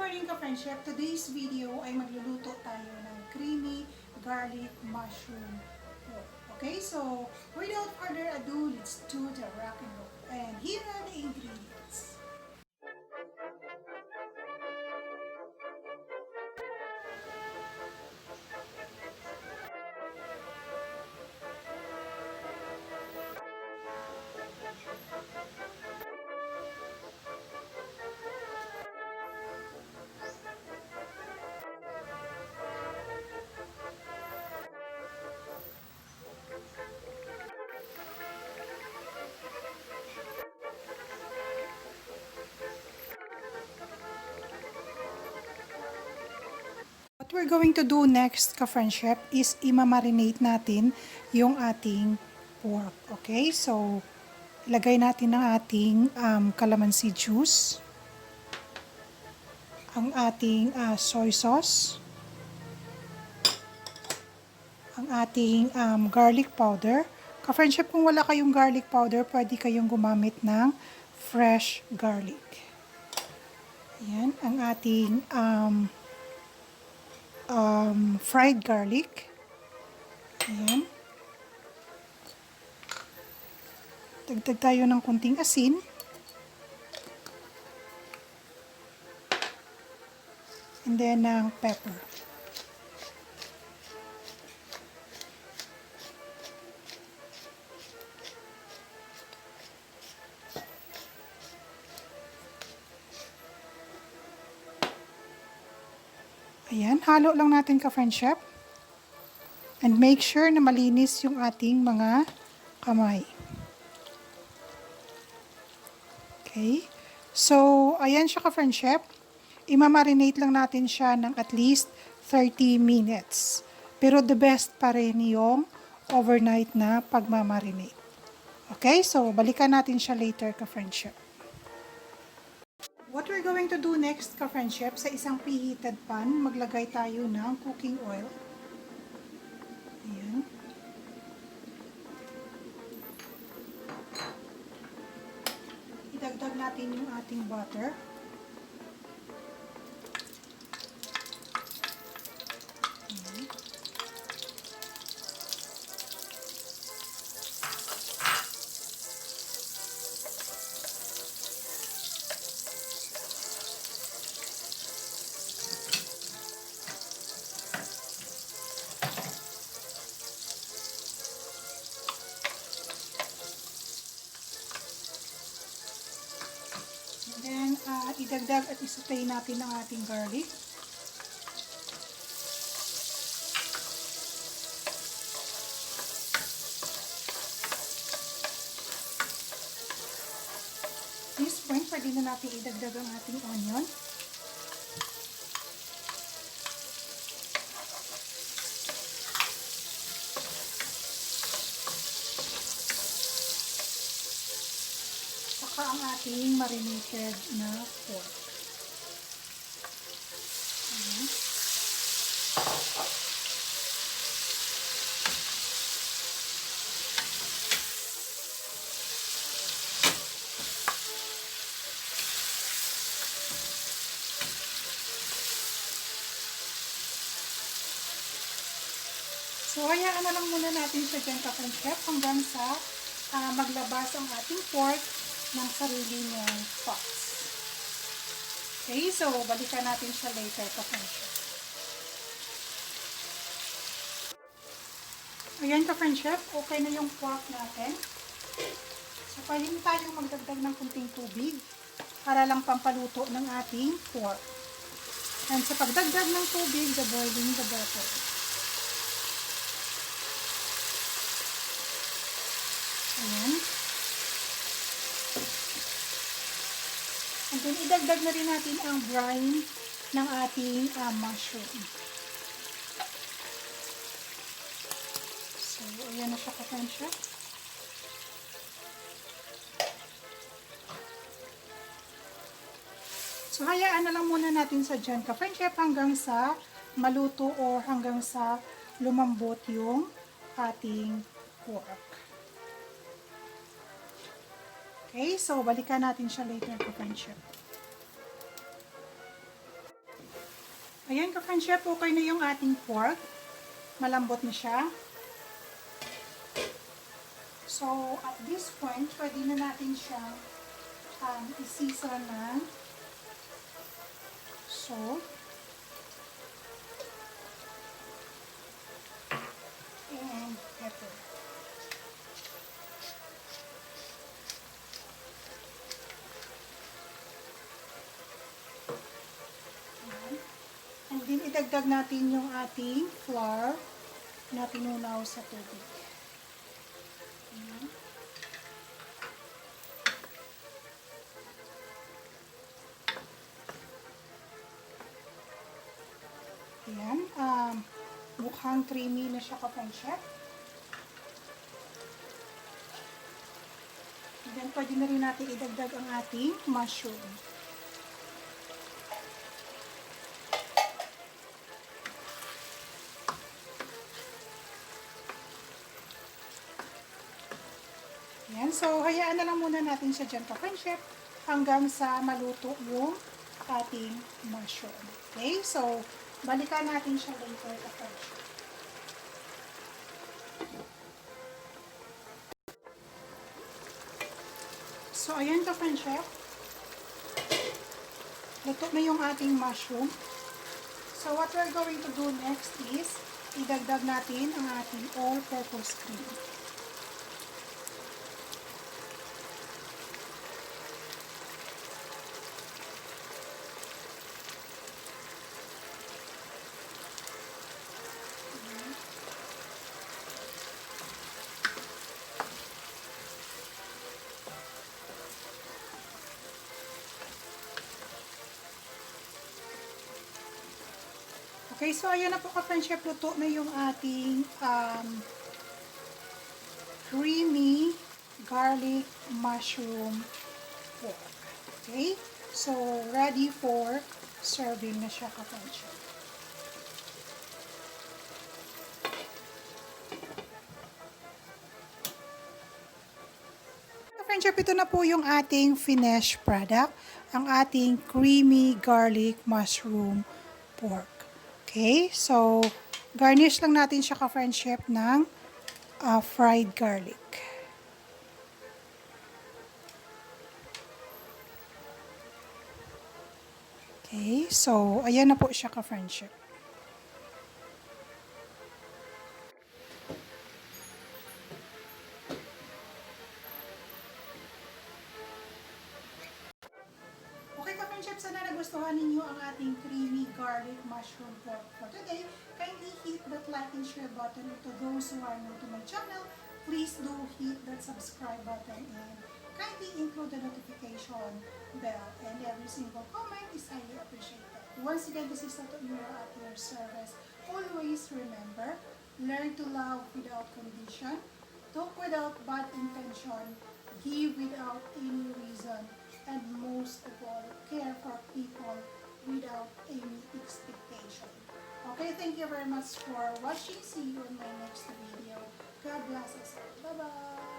morning ka-friendship! Today's video ay magluluto tayo ng creamy garlic mushroom pork. Okay, so without further ado, let's do the rock and roll. And here are the ingredients. What we're going to do next, ka-friendship, is imamarinate natin yung ating pork. Okay, so ilagay natin ang ating calamansi juice, ang ating soy sauce, ang ating garlic powder. Ka-friendship, kung wala kayong garlic powder, pwede kayong gumamit ng fresh garlic. Ayan, ang ating fried garlic. Ayan. Dagdag tayo ng kunting asin. And then ng pepper. Ayan, halo lang natin ka-friendship. And make sure na malinis yung ating mga kamay. Okay. So, ayan siya ka-friendship. Imamarinate lang natin siya ng at least 30 minutes. Pero the best pa rin yung overnight na pagmamarinate. Okay, so balikan natin siya later ka-friendship. What we're going to do next, ka-friendship, sa isang preheated pan, maglagay tayo ng cooking oil. Ayan. Idagdag natin yung ating butter. Ayan. Then, idagdag at isutay natin ang ating garlic. At this point, pwede na natin idagdag ang ating onion. Saka ang ating marinated na pork. Ayan. So, hayaan na lang muna natin siya dyan ka-friendship hanggang sa maglabas ang ating pork ng sarili niyang spots. Okay, so balikan natin siya later ka-friendship. Ayan ka-friendship, okay na yung pork natin. So, pwede na tayong magdagdag ng kunting tubig para lang pampaluto ng ating pork. And sa pagdagdag ng tubig, the boiling the better. Ayan. And then, idagdag na rin natin ang brine ng ating mushroom. So, ayan na siya ka-friendship. So, hayaan na lang muna natin sa dyan ka-friendship hanggang sa maluto or hanggang sa lumambot yung ating pork. Okay, so balikan natin siya later ka-friendship. Ayan ka-friendship, okay na yung ating pork. Malambot na siya. So, at this point, pwede na natin siyang isisa ng salt and pepper. And then, idagdag natin yung ating flour na tinunaw sa tubig. Ayan. Ayan. Mukhang creamy na siya ka-friendship. And then, pwede na rin natin idagdag ang ating mushroom. Ayan. So, hayaan na lang muna natin siya dyan ka-friendship hanggang sa maluto yung ating mushroom. Okay? So, balikan natin siya later ka-friendship. So, ayan ka-friendship. Luto na yung ating mushroom. So, what we're going to do next is, idagdag natin ang ating all-purpose cream. Okay, so ayan na po ka-friendship, luto na yung ating creamy garlic mushroom pork. Okay, so ready for serving na siya ka-friendship. Ka-friendship, ito na po yung ating finished product, ang ating creamy garlic mushroom pork. Okay, so garnish lang natin siya ka-friendship ng fried garlic. Okay, so ayan na po siya ka-friendship. Okay ka-friendship, sana nagustuhan ninyo ang ating creamy garlic mushroom pork for today. Kindly hit that like and share button. To those who are new to my channel, please do hit that subscribe button and kindly include the notification bell. And every single comment is highly appreciated. Once again, this is Tato Mira at your service. Always remember, learn to love without condition, talk without bad intention, give without any reason, and most of all, care for people without any expectation. Okay, thank you very much for watching. See you in my next video. God bless us all. Bye-bye.